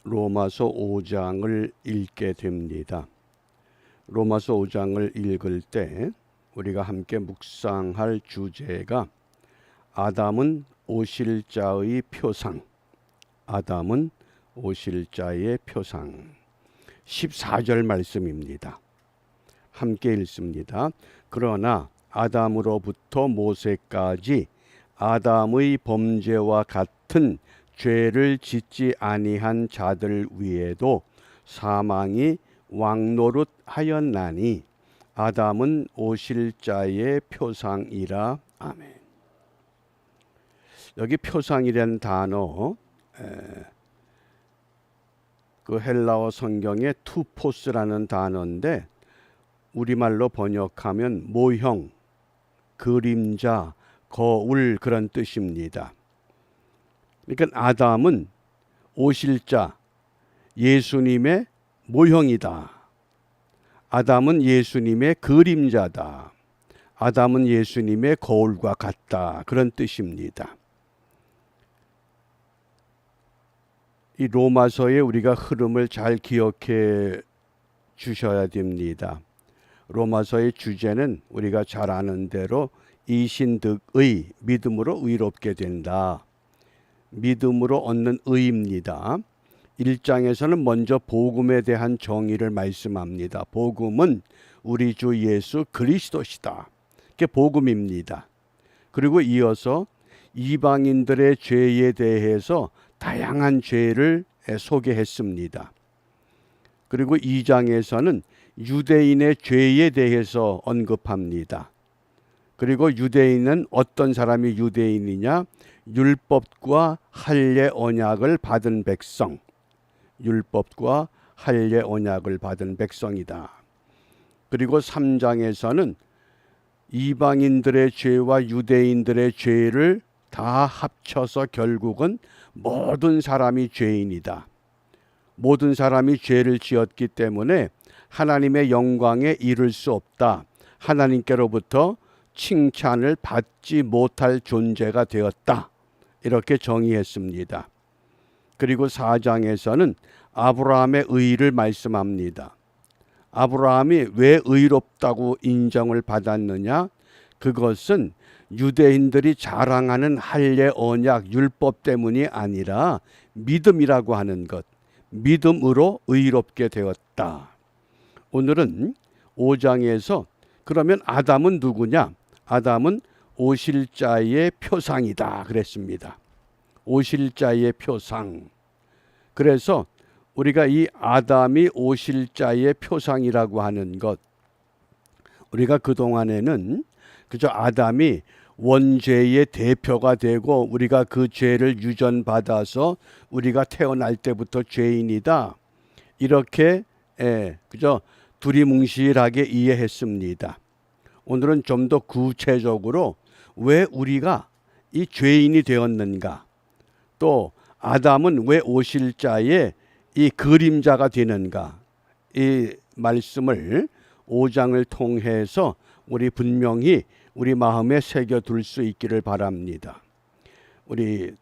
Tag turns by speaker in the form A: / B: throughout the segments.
A: 로마서 5장을 읽게 됩니다. 로마서 5장을 읽을 때 우리가 함께 묵상할 주제가 아담은 오실 자의 표상, 아담은 오실 자의 표상. 14절 말씀입니다. 함께 읽습니다. 그러나 아담으로부터 모세까지 아담의 범죄와 같은 죄를 짓지 아니한 자들 위에도 사망이 왕노릇하였나니 아담은 오실 자의 표상이라. 아멘. 여기 표상이라는 단어, 그 헬라어 성경의 투포스라는 단어인데 우리말로 번역하면 모형, 그림자, 거울 그런 뜻입니다. 그러니까 아담은 오실 자, 예수님의 모형이다. 아담은 예수님의 그림자다. 아담은 예수님의 거울과 같다. 그런 뜻입니다. 이 로마서의 우리가 흐름을 잘 기억해 주셔야 됩니다. 로마서의 주제는 우리가 잘 아는 대로 이신득의 믿음으로 의롭게 된다. 믿음으로 얻는 의입니다. 1장에서는 먼저 복음에 대한 정의를 말씀합니다. 복음은 우리 주 예수 그리스도시다. 그게 복음입니다. 그리고 이어서 이방인들의 죄에 대해서 다양한 죄를 소개했습니다. 그리고 2장에서는 유대인의 죄에 대해서 언급합니다. 그리고 유대인은 어떤 사람이 유대인이냐? 율법과 할례 언약을 받은 백성, 율법과 할례 언약을 받은 백성이다. 그리고 3장에서는 이방인들의 죄와 유대인들의 죄를 다 합쳐서 결국은 모든 사람이 죄인이다. 모든 사람이 죄를 지었기 때문에 하나님의 영광에 이를 수 없다. 하나님께로부터 칭찬을 받지 못할 존재가 되었다. 이렇게 정의했습니다. 그리고 4장에서는 아브라함의 의를 말씀합니다. 아브라함이 왜 의롭다고 인정을 받았느냐? 그것은 유대인들이 자랑하는 할례 언약 율법 때문이 아니라 믿음이라고 하는 것, 믿음으로 의롭게 되었다. 오늘은 5장에서 그러면 아담은 누구냐? 아담은 오실 자의 표상이다 그랬습니다. 오실 자의 표상. 그래서 우리가 이 아담이 오실 자의 표상이라고 하는 것, 우리가 그동안에는 그저 아담이 원죄의 대표가 되고 우리가 그 죄를 유전받아서 우리가 태어날 때부터 죄인이다. 이렇게 그저 두리뭉실하게 이해했습니다. 오늘은 좀 더 구체적으로 왜 우리가 이 죄인이 되었는가, 또 아담은 왜 오실 자의 이 그림자가 되는가, 이 말씀을 5장을 통해서 우리 분명히 우리 마음에 새겨둘 수 있기를 바랍니다. 우리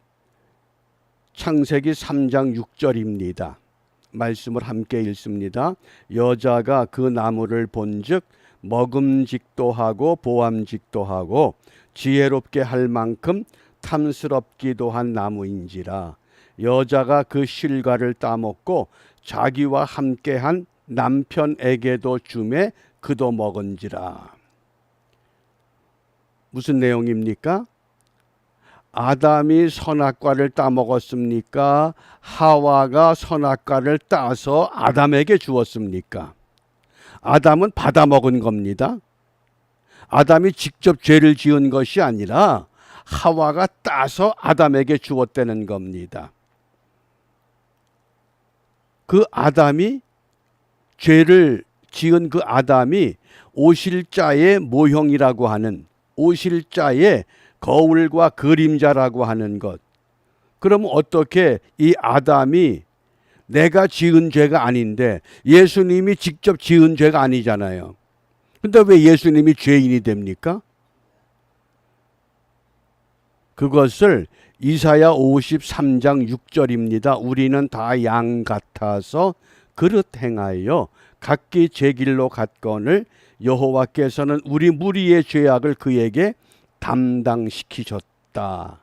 A: 창세기 3장 6절입니다. 말씀을 함께 읽습니다. 여자가 그 나무를 본즉 먹음직도 하고 보암직도 하고 지혜롭게 할 만큼 탐스럽기도 한 나무인지라. 여자가 그 실과를 따먹고 자기와 함께한 남편에게도 주매 그도 먹은지라. 무슨 내용입니까? 아담이 선악과를 따먹었습니까? 하와가 선악과를 따서 아담에게 주었습니까? 아담은 받아먹은 겁니다. 아담이 직접 죄를 지은 것이 아니라 하와가 따서 아담에게 주었다는 겁니다. 그 아담이, 죄를 지은 그 아담이 오실 자의 모형이라고 하는, 오실 자의 거울과 그림자라고 하는 것. 그러면 어떻게 이 아담이 내가 지은 죄가 아닌데, 예수님이 직접 지은 죄가 아니잖아요. 근데 왜 예수님이 죄인이 됩니까? 그것을 이사야 53장 6절입니다. 우리는 다 양 같아서 그릇 행하여 각기 제 길로 갔거늘 여호와께서는 우리 무리의 죄악을 그에게 담당시키셨다.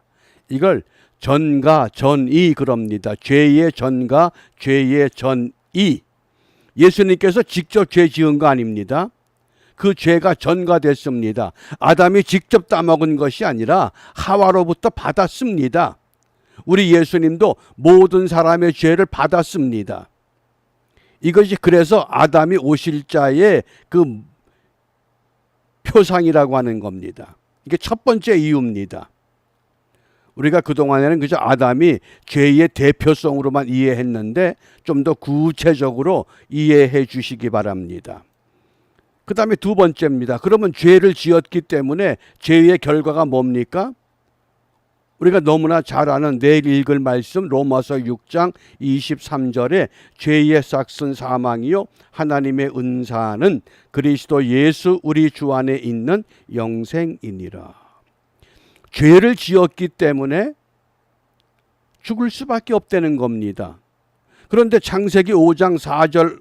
A: 이걸 전가 전이 그럽니다. 죄의 전가 죄의 전이. 예수님께서 직접 죄 지은 거 아닙니다. 그 죄가 전가됐습니다. 아담이 직접 따먹은 것이 아니라 하와로부터 받았습니다. 우리 예수님도 모든 사람의 죄를 받았습니다. 이것이 그래서 아담이 오실 자의 그 표상이라고 하는 겁니다. 이게 첫 번째 이유입니다. 우리가 그동안에는 그저 아담이 죄의 대표성으로만 이해했는데 좀 더 구체적으로 이해해 주시기 바랍니다. 그 다음에 두 번째입니다. 그러면 죄를 지었기 때문에 죄의 결과가 뭡니까? 우리가 너무나 잘 아는 내일 읽을 말씀 로마서 6장 23절에 죄의 삭은 사망이요 하나님의 은사는 그리스도 예수 우리 주 안에 있는 영생이니라. 죄를 지었기 때문에 죽을 수밖에 없다는 겁니다. 그런데 창세기 5장 4절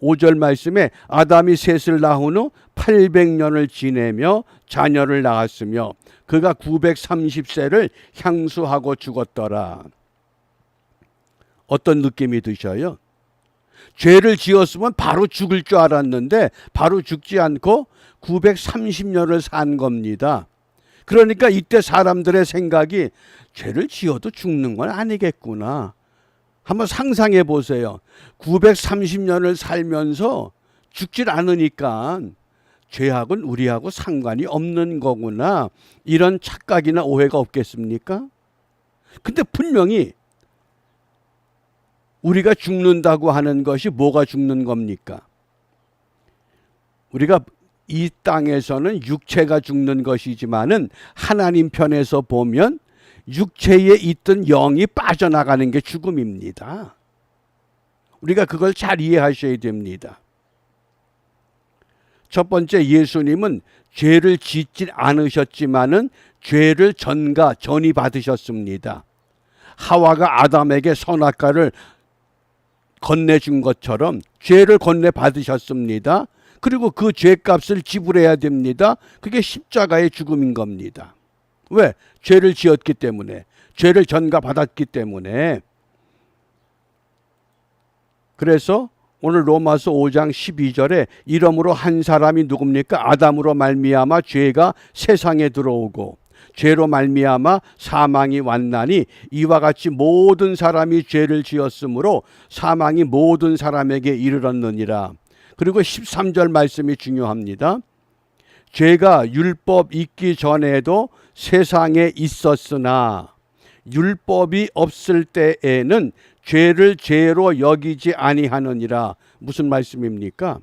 A: 5절 말씀에 아담이 셋을 낳은 후 800년을 지내며 자녀를 낳았으며 그가 930세를 향수하고 죽었더라. 어떤 느낌이 드셔요? 죄를 지었으면 바로 죽을 줄 알았는데 바로 죽지 않고 930년을 산 겁니다. 그러니까 이때 사람들의 생각이 죄를 지어도 죽는 건 아니겠구나. 한번 상상해 보세요. 930년을 살면서 죽질 않으니까 죄악은 우리하고 상관이 없는 거구나. 이런 착각이나 오해가 없겠습니까? 근데 분명히 우리가 죽는다고 하는 것이 뭐가 죽는 겁니까? 우리가 이 땅에서는 육체가 죽는 것이지만은 하나님 편에서 보면 육체에 있던 영이 빠져나가는 게 죽음입니다. 우리가 그걸 잘 이해하셔야 됩니다. 첫 번째, 예수님은 죄를 짓지 않으셨지만은 죄를 전이 받으셨습니다. 하와가 아담에게 선악과를 건네준 것처럼 죄를 건네 받으셨습니다. 그리고 그 죄값을 지불해야 됩니다. 그게 십자가의 죽음인 겁니다. 왜? 죄를 지었기 때문에, 죄를 전가받았기 때문에. 그래서 오늘 로마서 5장 12절에 이러므로 한 사람이 누굽니까? 아담으로 말미암아 죄가 세상에 들어오고 죄로 말미암아 사망이 왔나니 이와 같이 모든 사람이 죄를 지었으므로 사망이 모든 사람에게 이르렀느니라. 그리고 13절 말씀이 중요합니다. 죄가 율법 있기 전에도 세상에 있었으나 율법이 없을 때에는 죄를 죄로 여기지 아니하느니라. 무슨 말씀입니까?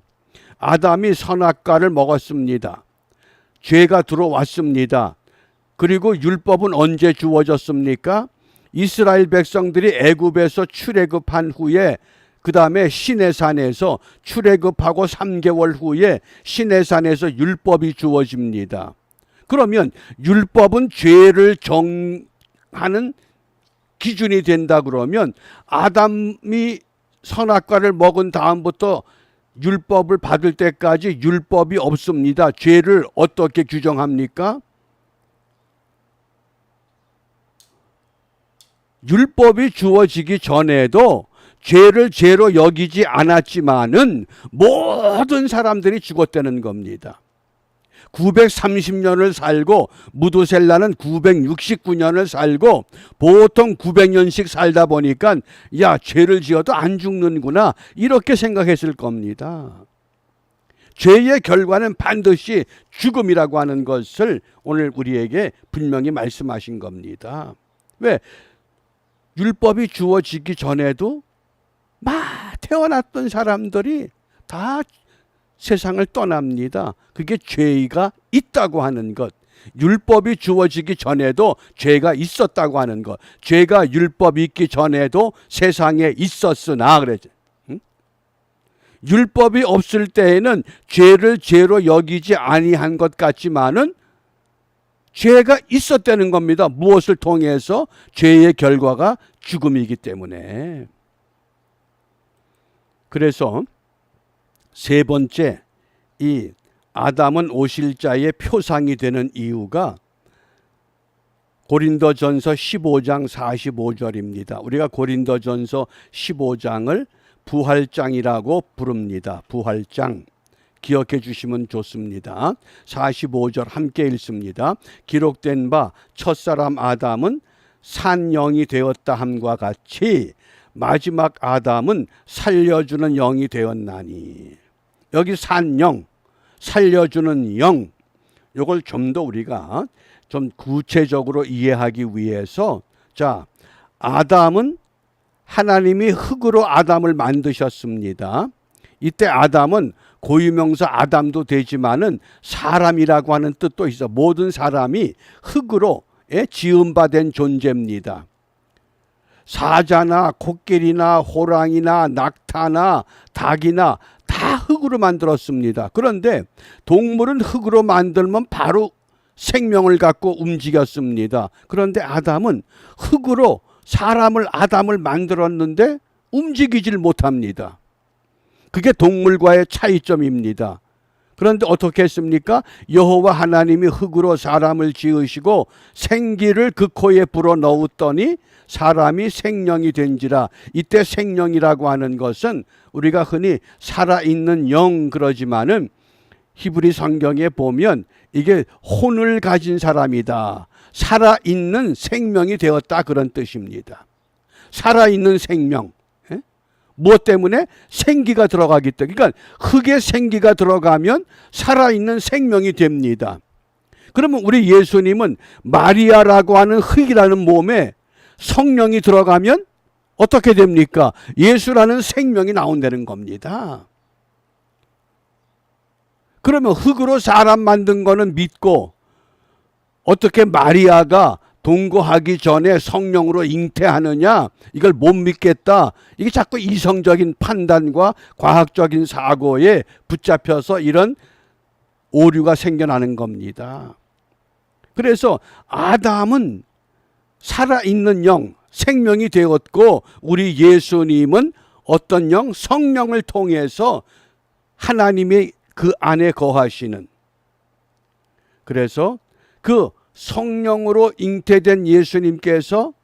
A: 아담이 선악과를 먹었습니다. 죄가 들어왔습니다. 그리고 율법은 언제 주어졌습니까? 이스라엘 백성들이 애굽에서 출애굽한 후에 그 다음에 시내산에서 출애굽하고 3개월 후에 시내산에서 율법이 주어집니다. 그러면 율법은 죄를 정하는 기준이 된다 그러면 아담이 선악과를 먹은 다음부터 율법을 받을 때까지 율법이 없습니다. 죄를 어떻게 규정합니까? 율법이 주어지기 전에도 죄를 죄로 여기지 않았지만은 모든 사람들이 죽었다는 겁니다. 930년을 살고 무두셀라는 969년을 살고 보통 900년씩 살다 보니까 야, 죄를 지어도 안 죽는구나 이렇게 생각했을 겁니다. 죄의 결과는 반드시 죽음이라고 하는 것을 오늘 우리에게 분명히 말씀하신 겁니다. 왜? 율법이 주어지기 전에도 막 태어났던 사람들이 다 세상을 떠납니다. 그게 죄가 있다고 하는 것. 율법이 주어지기 전에도 죄가 있었다고 하는 것. 죄가 율법이 있기 전에도 세상에 있었으나 그랬죠. 응? 율법이 없을 때에는 죄를 죄로 여기지 아니한 것 같지만은 죄가 있었다는 겁니다. 무엇을 통해서? 죄의 결과가 죽음이기 때문에. 그래서 세 번째, 이 아담은 오실 자의 표상이 되는 이유가 고린도전서 15장 45절입니다. 우리가 고린도전서 15장을 부활장이라고 부릅니다. 부활장. 기억해 주시면 좋습니다. 45절 함께 읽습니다. 기록된 바 첫사람 아담은 산영이 되었다 함과 같이 마지막 아담은 살려주는 영이 되었나니. 여기 산영, 살려주는 영, 이걸 좀 더 우리가 좀 구체적으로 이해하기 위해서, 자, 아담은 하나님이 흙으로 아담을 만드셨습니다. 이때 아담은 고유명사 아담도 되지만은 사람이라고 하는 뜻도 있어. 모든 사람이 흙으로 지음받은 존재입니다. 사자나 코끼리나 호랑이나 낙타나 닭이나 다 흙으로 만들었습니다. 그런데 동물은 흙으로 만들면 바로 생명을 갖고 움직였습니다. 그런데 아담은 흙으로 아담을 만들었는데 움직이질 못합니다. 그게 동물과의 차이점입니다. 그런데 어떻게 했습니까? 여호와 하나님이 흙으로 사람을 지으시고 생기를 그 코에 불어넣었더니 사람이 생명이 된지라. 이때 생명이라고 하는 것은 우리가 흔히 살아있는 영 그러지만은 히브리 성경에 보면 이게 혼을 가진 사람이다. 살아있는 생명이 되었다 그런 뜻입니다. 살아있는 생명. 무엇 때문에? 생기가 들어가기 때문에. 그러니까 흙에 생기가 들어가면 살아있는 생명이 됩니다. 그러면 우리 예수님은 마리아라고 하는 흙이라는 몸에 성령이 들어가면 어떻게 됩니까? 예수라는 생명이 나온다는 겁니다. 그러면 흙으로 사람 만든 거는 믿고 어떻게 마리아가 동거하기 전에 성령으로 잉태하느냐? 이걸 못 믿겠다. 이게 자꾸 이성적인 판단과 과학적인 사고에 붙잡혀서 이런 오류가 생겨나는 겁니다. 그래서 아담은 살아있는 영, 생명이 되었고 우리 예수님은 어떤 영? 성령을 통해서 하나님의 그 안에 거하시는. 그래서 그 성령으로 잉태된 예수님께서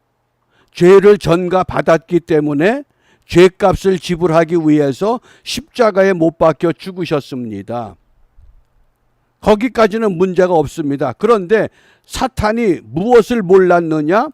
A: 죄를 전가받았기 때문에 죄값을 지불하기 위해서 십자가에 못 박혀 죽으셨습니다. 거기까지는 문제가 없습니다. 그런데 사탄이 무엇을 몰랐느냐?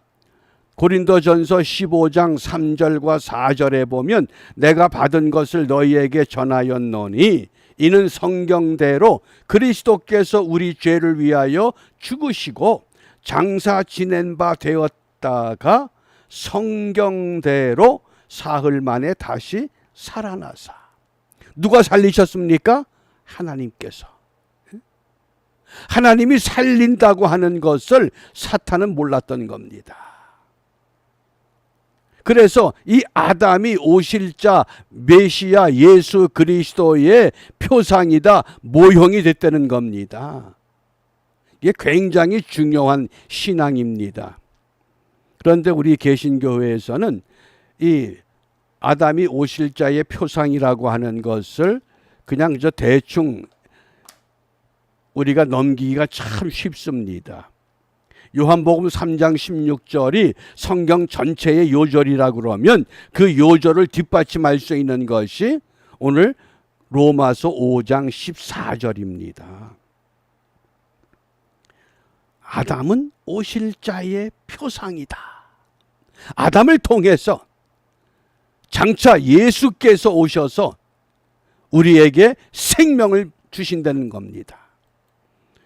A: 고린도전서 15장 3절과 4절에 보면 내가 받은 것을 너희에게 전하였노니 이는 성경대로 그리스도께서 우리 죄를 위하여 죽으시고 장사 지낸 바 되었다가 성경대로 사흘 만에 다시 살아나사. 누가 살리셨습니까? 하나님께서. 하나님이 살린다고 하는 것을 사탄은 몰랐던 겁니다. 그래서 이 아담이 오실 자 메시아 예수 그리스도의 표상이다, 모형이 됐다는 겁니다. 이게 굉장히 중요한 신앙입니다. 그런데 우리 개신교회에서는 이 아담이 오실 자의 표상이라고 하는 것을 그냥 대충 우리가 넘기기가 참 쉽습니다. 요한복음 3장 16절이 성경 전체의 요절이라고 그러면 그 요절을 뒷받침할 수 있는 것이 오늘 로마서 5장 14절입니다. 아담은 오실 자의 표상이다. 아담을 통해서 장차 예수께서 오셔서 우리에게 생명을 주신다는 겁니다.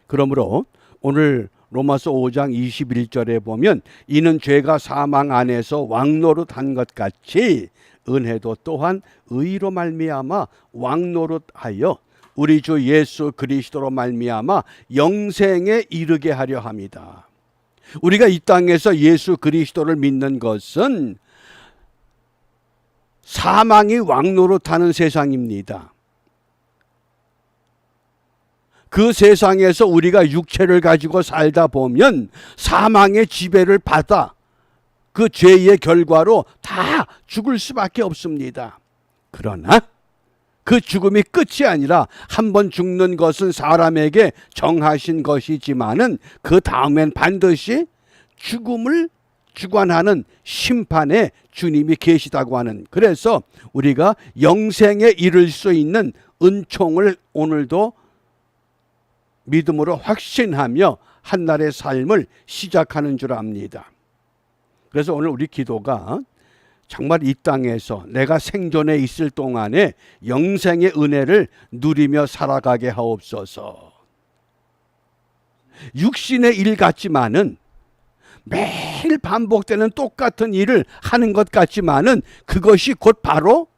A: 그러므로 오늘 로마서 5장 21절에 보면 이는 죄가 사망 안에서 왕노릇한 것 같이 은혜도 또한 의로 말미암아 왕노릇하여 우리 주 예수 그리스도로 말미암아 영생에 이르게 하려 함이다. 우리가 이 땅에서 예수 그리스도를 믿는 것은 사망이 왕노릇하는 세상입니다. 그 세상에서 우리가 육체를 가지고 살다 보면 사망의 지배를 받아 그 죄의 결과로 다 죽을 수밖에 없습니다. 그러나 그 죽음이 끝이 아니라 한 번 죽는 것은 사람에게 정하신 것이지만은 그 다음엔 반드시 죽음을 주관하는 심판에 주님이 계시다고 하는, 그래서 우리가 영생에 이를 수 있는 은총을 오늘도 믿음으로 확신하며 한날의 삶을 시작하는 줄 압니다. 그래서 오늘 우리 기도가 정말 이 땅에서 내가 생존에 있을 동안에 영생의 은혜를 누리며 살아가게 하옵소서. 육신의 일 같지만은, 매일 반복되는 똑같은 일을 하는 것 같지만은 그것이 곧 바로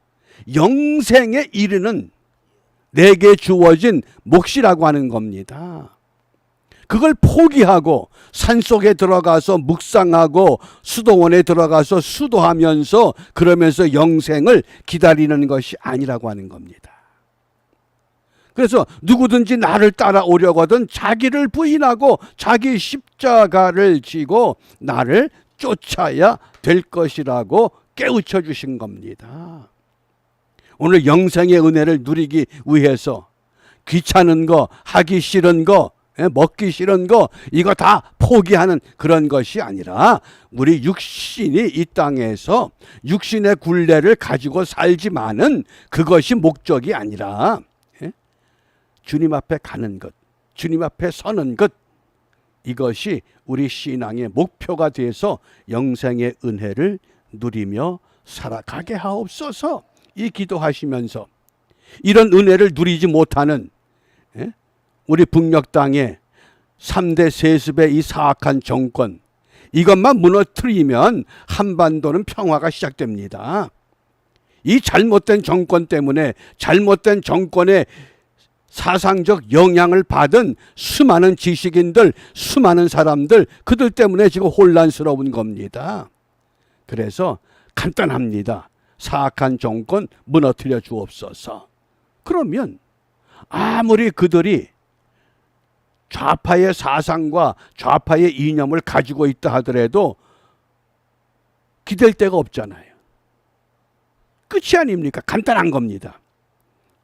A: 영생에 이르는 내게 주어진 몫이라고 하는 겁니다. 그걸 포기하고 산속에 들어가서 묵상하고 수도원에 들어가서 수도하면서 그러면서 영생을 기다리는 것이 아니라고 하는 겁니다. 그래서 누구든지 나를 따라오려거든 자기를 부인하고 자기 십자가를 지고 나를 쫓아야 될 것이라고 깨우쳐 주신 겁니다. 오늘 영생의 은혜를 누리기 위해서 귀찮은 거, 하기 싫은 거, 먹기 싫은 거, 이거 다 포기하는 그런 것이 아니라 우리 육신이 이 땅에서 육신의 굴레를 가지고 살지만은 그것이 목적이 아니라 주님 앞에 가는 것, 주님 앞에 서는 것, 이것이 우리 신앙의 목표가 돼서 영생의 은혜를 누리며 살아가게 하옵소서. 이 기도하시면서 이런 은혜를 누리지 못하는 우리 북녘 땅의 3대 세습의 이 사악한 정권, 이것만 무너뜨리면 한반도는 평화가 시작됩니다. 이 잘못된 정권 때문에 잘못된 정권의 사상적 영향을 받은 수많은 지식인들, 수많은 사람들, 그들 때문에 지금 혼란스러운 겁니다. 그래서 간단합니다. 사악한 정권 무너뜨려 주옵소서. 그러면 아무리 그들이 좌파의 사상과 좌파의 이념을 가지고 있다 하더라도 기댈 데가 없잖아요. 끝이 아닙니까? 간단한 겁니다.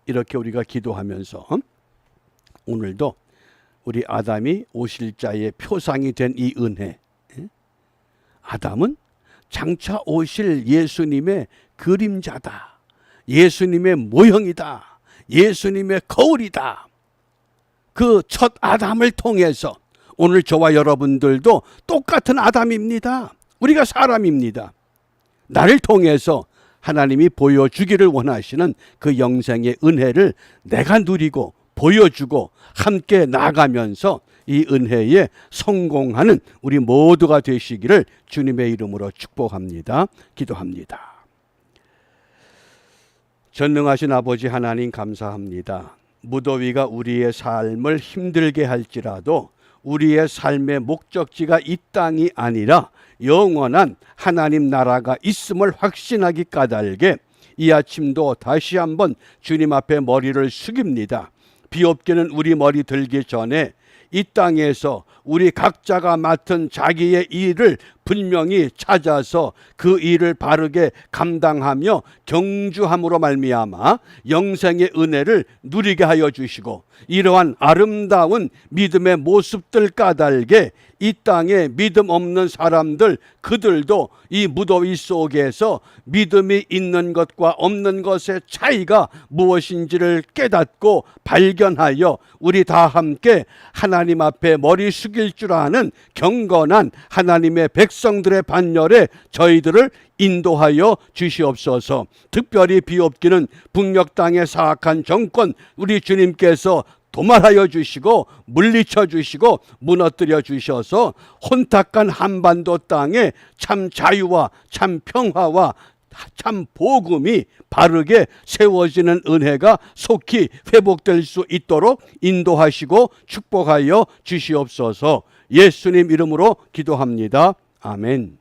A: 이렇게 우리가 기도하면서 오늘도 우리 아담이 오실 자의 표상이 된 이 은혜, 아담은 장차 오실 예수님의 그림자다, 예수님의 모형이다, 예수님의 거울이다. 그 첫 아담을 통해서 오늘 저와 여러분들도 똑같은 아담입니다. 우리가 사람입니다. 나를 통해서 하나님이 보여주기를 원하시는 그 영생의 은혜를 내가 누리고 보여주고 함께 나가면서 이 은혜에 성공하는 우리 모두가 되시기를 주님의 이름으로 축복합니다. 기도합니다. 전능하신 아버지 하나님 감사합니다. 무더위가 우리의 삶을 힘들게 할지라도 우리의 삶의 목적지가 이 땅이 아니라 영원한 하나님 나라가 있음을 확신하기 까닭에 이 아침도 다시 한번 주님 앞에 머리를 숙입니다. 비옵기는 우리 머리 들기 전에 이 땅에서 우리 각자가 맡은 자기의 일을 분명히 찾아서 그 일을 바르게 감당하며 경주함으로 말미암아 영생의 은혜를 누리게 하여 주시고, 이러한 아름다운 믿음의 모습들 까닭에 이 땅에 믿음 없는 사람들, 그들도 이 무더위 속에서 믿음이 있는 것과 없는 것의 차이가 무엇인지를 깨닫고 발견하여 우리 다 함께 하나님 앞에 머리 숙일 줄 아는 경건한 하나님의 백성들의 반열에 저희들을 인도하여 주시옵소서. 특별히 비옵기는 북녘 땅의 사악한 정권, 우리 주님께서 도말하여 주시고 물리쳐 주시고 무너뜨려 주셔서 혼탁한 한반도 땅에 참 자유와 참 평화와 참 복음이 바르게 세워지는 은혜가 속히 회복될 수 있도록 인도하시고 축복하여 주시옵소서. 예수님 이름으로 기도합니다. 아멘.